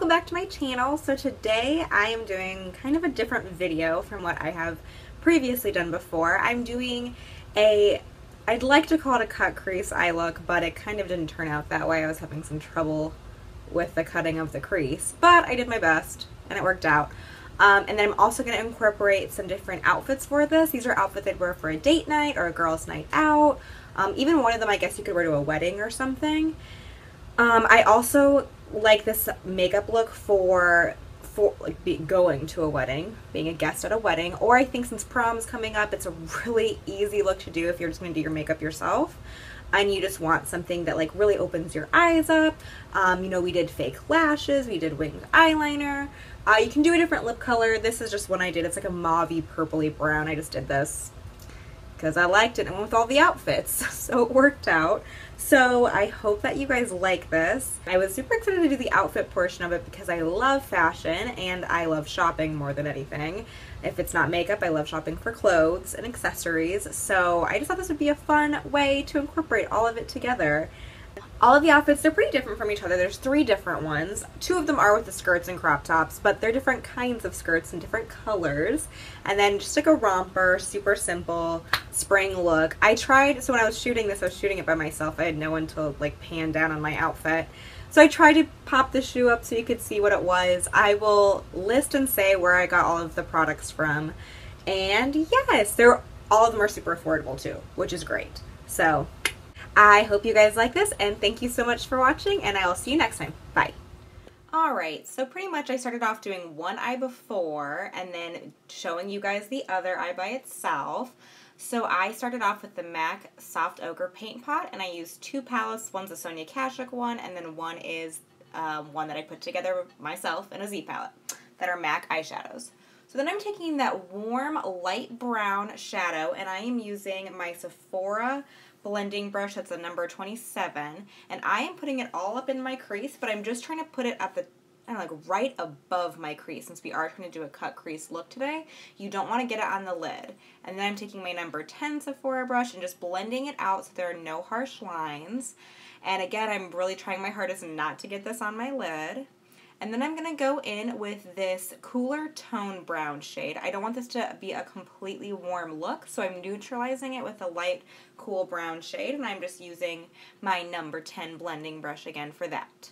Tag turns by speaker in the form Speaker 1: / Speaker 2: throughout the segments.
Speaker 1: welcome back to my channel. So today I am doing kind of a different video from what I have previously done before. I'm doing I'd like to call it a cut crease eye look, but it kind of didn't turn out that way. I was having some trouble with the cutting of the crease, but I did my best and it worked out. And then I'm also going to incorporate some different outfits for this. These are outfits I'd wear for a date night or a girl's night out. Even one of them I guess you could wear to a wedding or something. I also like this makeup look for like going to a wedding, being a guest at a wedding, or I think since prom's coming up, it's a really easy look to do if you're just going to do your makeup yourself and you just want something that like really opens your eyes up. You know, we did fake lashes, we did winged eyeliner. You can do a different lip color. This is just one I did. It's like a mauvey purpley brown. I just did this because I liked it and went with all the outfits, so it worked out. So I hope that you guys like this. I was super excited to do the outfit portion of it because I love fashion and I love shopping more than anything. If it's not makeup, I love shopping for clothes and accessories. So I just thought this would be a fun way to incorporate all of it together. All of the outfits, they're pretty different from each other. There's 3 different ones. 2 of them are with the skirts and crop tops, but they're different kinds of skirts and different colors. And then just like a romper, super simple spring look. I tried, so when I was shooting this, I was shooting it by myself. I had no one to like pan down on my outfit. So I tried to pop the shoe up so you could see what it was. I will list and say where I got all of the products from. And yes, all of them are super affordable too, which is great. So I hope you guys like this, and thank you so much for watching, and I will see you next time. Bye. Alright, so pretty much I started off doing one eye before, and then showing you guys the other eye by itself. So I started off with the MAC Soft Ochre Paint Pot, and I used 2 palettes. One's a Sonia Kashuk one, and then one is one that I put together myself in a Z palette, that are MAC eyeshadows. So then I'm taking that warm light brown shadow, and I am using my Sephora blending brush. That's a number 27, and I am putting it all up in my crease, but I'm just trying to put it at the, I don't know, like right above my crease. Since we are trying to do a cut crease look today, you don't want to get it on the lid. And then I'm taking my number 10 Sephora brush and just blending it out so there are no harsh lines. And again, I'm really trying my hardest not to get this on my lid. And then I'm going to go in with this cooler tone brown shade. I don't want this to be a completely warm look, so I'm neutralizing it with a light, cool brown shade, and I'm just using my number 10 blending brush again for that.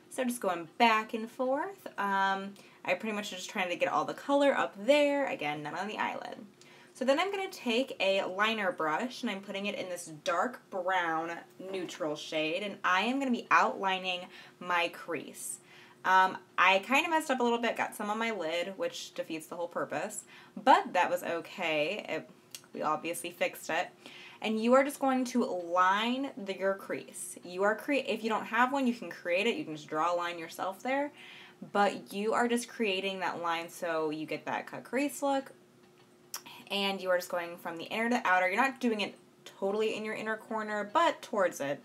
Speaker 1: So just going back and forth. I pretty much just trying to get all the color up there, again, none on the eyelid. So then I'm going to take a liner brush, and I'm putting it in this dark brown neutral shade, and I am going to be outlining my crease. I kind of messed up a little bit, got some on my lid, which defeats the whole purpose, but that was okay. We obviously fixed it. And you are just going to line your crease. If you don't have one, you can create it. You can just draw a line yourself there, but you are just creating that line so you get that cut crease look. And you are just going from the inner to outer. You're not doing it totally in your inner corner, but towards it,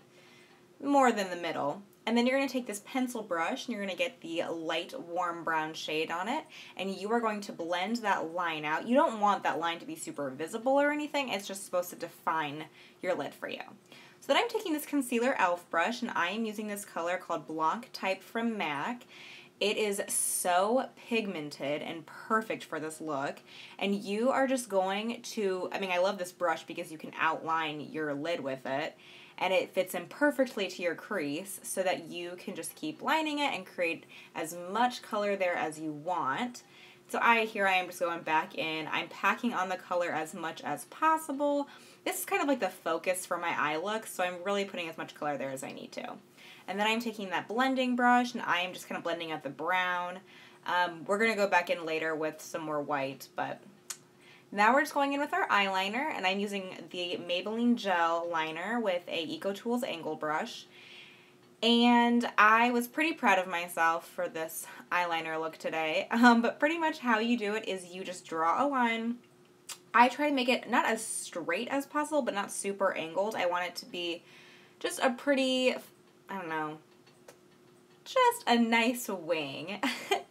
Speaker 1: more than the middle. And then you're going to take this pencil brush and you're going to get the light warm brown shade on it, and you are going to blend that line out. You don't want that line to be super visible or anything. It's just supposed to define your lid for you. So then I'm taking this concealer e.l.f. brush, and I am using this color called Blanc Type from MAC. It is so pigmented and perfect for this look, and you are just going to, I mean, I love this brush because you can outline your lid with it, and it fits in perfectly to your crease so that you can just keep lining it and create as much color there as you want. So here I am just going back in. I'm packing on the color as much as possible. This is kind of like the focus for my eye look, so I'm really putting as much color there as I need to. And then I'm taking that blending brush, and I am just kind of blending out the brown. We're going to go back in later with some more white, but now we're just going in with our eyeliner, and I'm using the Maybelline Gel Liner with a EcoTools angle brush. And I was pretty proud of myself for this eyeliner look today, but pretty much how you do it is you just draw a line. I try to make it not as straight as possible, but not super angled. I want it to be just a pretty, I don't know, just a nice wing.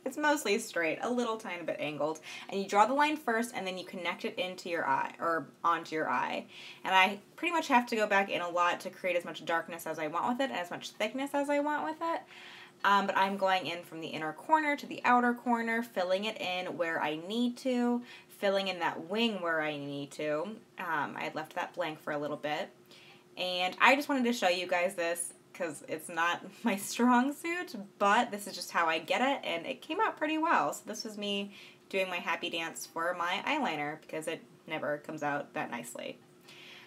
Speaker 1: It's mostly straight, a little tiny bit angled. And you draw the line first, and then you connect it into your eye, or onto your eye. And I pretty much have to go back in a lot to create as much darkness as I want with it, and as much thickness as I want with it. but I'm going in from the inner corner to the outer corner, filling it in where I need to, filling in that wing where I need to. I had left that blank for a little bit. And I just wanted to show you guys this because it's not my strong suit, but this is just how I get it, and it came out pretty well. So this was me doing my happy dance for my eyeliner because it never comes out that nicely.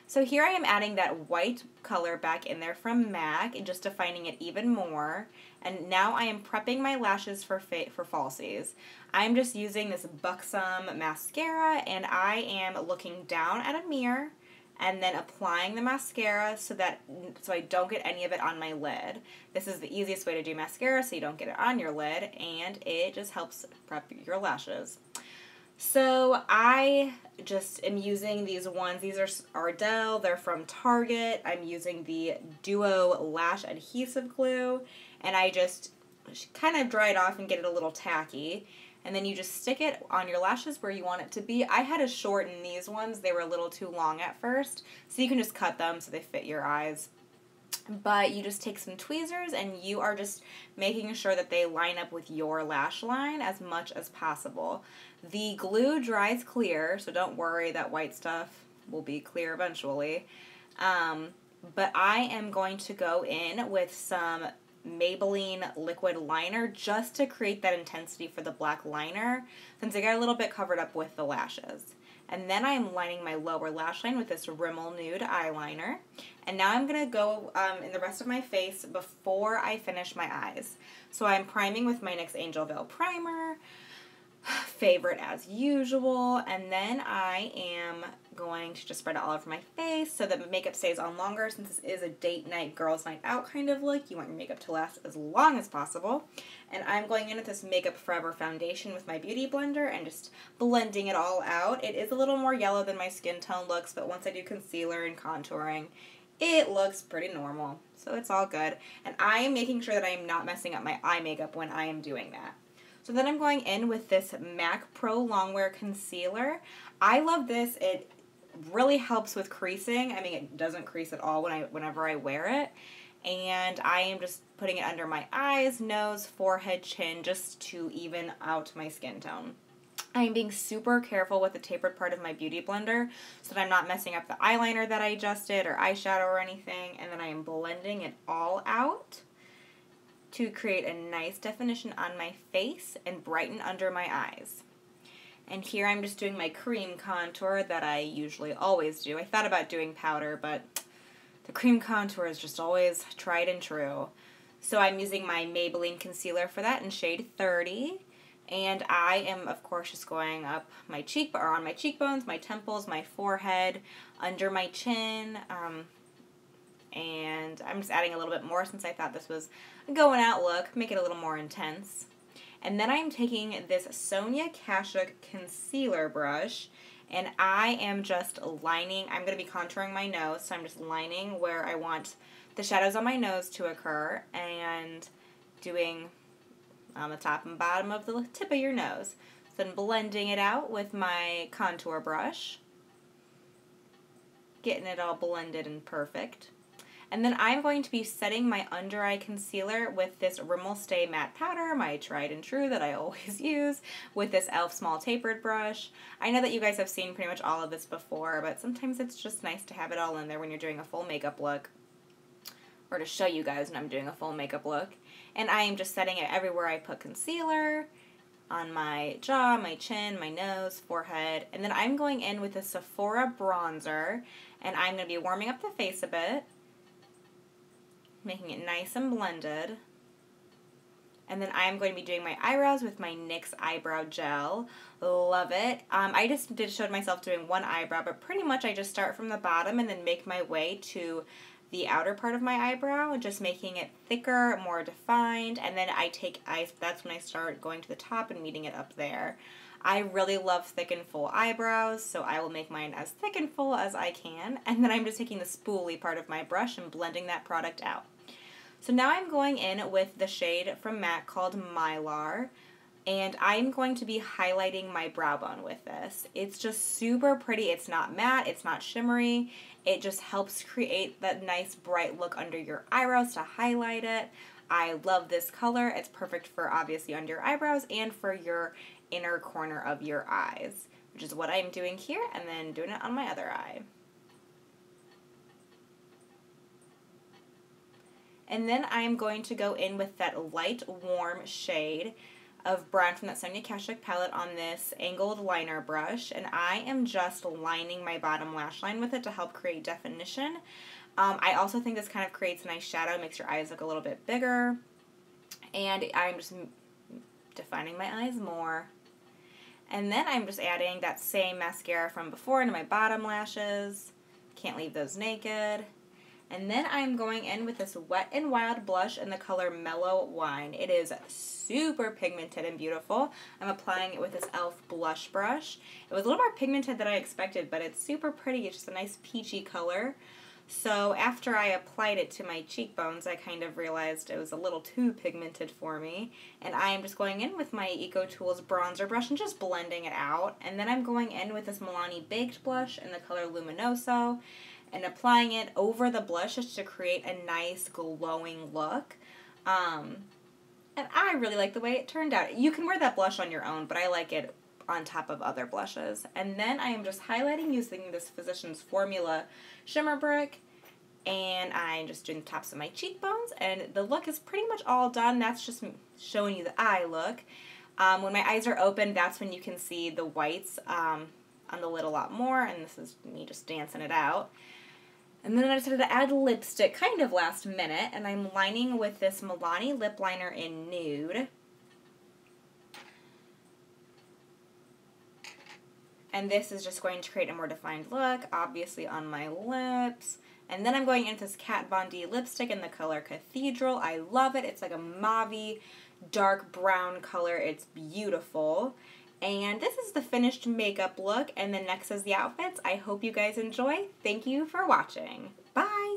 Speaker 1: So here I am adding that white color back in there from MAC and just defining it even more. And now I am prepping my lashes for falsies. I'm just using this Buxom mascara, and I am looking down at a mirror and then applying the mascara so I don't get any of it on my lid. This is the easiest way to do mascara so you don't get it on your lid, and it just helps prep your lashes. So I just am using these ones. These are Ardell. They're from Target. I'm using the Duo Lash Adhesive Glue, and I just kind of dry it off and get it a little tacky. And then you just stick it on your lashes where you want it to be. I had to shorten these ones. They were a little too long at first, so you can just cut them so they fit your eyes. But you just take some tweezers and you are just making sure that they line up with your lash line as much as possible. The glue dries clear, so don't worry, that white stuff will be clear eventually. But I am going to go in with some Maybelline liquid liner just to create that intensity for the black liner, since I got a little bit covered up with the lashes. And then I'm lining my lower lash line with this Rimmel Nude eyeliner. And now I'm going to go in the rest of my face before I finish my eyes. So I'm priming with my NYX Angel Veil Primer, favorite as usual, and then I am going to just spread it all over my face so that my makeup stays on longer, since this is a date night, girls night out kind of look. You want your makeup to last as long as possible. And I'm going in with this Makeup Forever foundation with my beauty blender and just blending it all out. It is a little more yellow than my skin tone looks, but once I do concealer and contouring, it looks pretty normal, so it's all good. And I am making sure that I am not messing up my eye makeup when I am doing that. So then I'm going in with this MAC Pro Longwear Concealer. I love this. It really helps with creasing. I mean, it doesn't crease at all whenever I wear it. And I am just putting it under my eyes, nose, forehead, chin, just to even out my skin tone. I'm being super careful with the tapered part of my beauty blender so that I'm not messing up the eyeliner that I just did or eyeshadow or anything. And then I am blending it all out to create a nice definition on my face and brighten under my eyes. And here I'm just doing my cream contour that I usually always do. I thought about doing powder, but the cream contour is just always tried and true. So I'm using my Maybelline concealer for that in shade 30. And I am, of course, just going up my cheek, or on my cheekbones, my temples, my forehead, under my chin, and I'm just adding a little bit more since I thought this was a going out look, make it a little more intense. And then I'm taking this Sonia Kashuk concealer brush, and I am just lining, I'm going to be contouring my nose, so I'm just lining where I want the shadows on my nose to occur, and doing on the top and bottom of the tip of your nose. So then blending it out with my contour brush, getting it all blended and perfect. And then I'm going to be setting my under eye concealer with this Rimmel Stay Matte powder, my tried and true that I always use, with this e.l.f. small tapered brush. I know that you guys have seen pretty much all of this before, but sometimes it's just nice to have it all in there when you're doing a full makeup look, or to show you guys when I'm doing a full makeup look. And I am just setting it everywhere I put concealer, on my jaw, my chin, my nose, forehead. And then I'm going in with a Sephora Bronzer, and I'm going to be warming up the face a bit, making it nice and blended. And then I'm going to be doing my eyebrows with my NYX Eyebrow Gel. Love it. I just showed myself doing one eyebrow, but pretty much I just start from the bottom and then make my way to the outer part of my eyebrow, just making it thicker, more defined, and then that's when I start going to the top and meeting it up there. I really love thick and full eyebrows, so I will make mine as thick and full as I can, and then I'm just taking the spoolie part of my brush and blending that product out. So now I'm going in with the shade from MAC called Mylar, and I'm going to be highlighting my brow bone with this. It's just super pretty. It's not matte, it's not shimmery. It just helps create that nice bright look under your eyebrows to highlight it. I love this color. It's perfect for obviously under your eyebrows and for your inner corner of your eyes, which is what I'm doing here, and then doing it on my other eye. And then I'm going to go in with that light warm shade of brown from that Sonia Kashuk palette on this angled liner brush, and I am just lining my bottom lash line with it to help create definition. I also think this kind of creates a nice shadow, makes your eyes look a little bit bigger, and I'm just defining my eyes more. And then I'm just adding that same mascara from before into my bottom lashes. Can't leave those naked. And then I'm going in with this Wet n Wild blush in the color Mellow Wine. It is super pigmented and beautiful. I'm applying it with this e.l.f. blush brush. It was a little more pigmented than I expected, but it's super pretty. It's just a nice peachy color. So after I applied it to my cheekbones, I kind of realized it was a little too pigmented for me. And I am just going in with my EcoTools bronzer brush and just blending it out. And then I'm going in with this Milani Baked blush in the color Luminoso and applying it over the blush just to create a nice glowing look. And I really like the way it turned out. You can wear that blush on your own, but I like it on top of other blushes. And then I am just highlighting using this Physicians Formula shimmer brick, and I'm just doing the tops of my cheekbones, and the look is pretty much all done. That's just showing you the eye look. When my eyes are open, that's when you can see the whites on the lid a lot more, and this is me just dancing it out. And then I decided to add lipstick kind of last minute, and I'm lining with this Milani lip liner in Nude. And this is just going to create a more defined look, obviously on my lips. And then I'm going into this Kat Von D lipstick in the color Cathedral. I love it. It's like a mauve-y, dark brown color. It's beautiful. And this is the finished makeup look, and then next is the outfits. I hope you guys enjoy. Thank you for watching. Bye!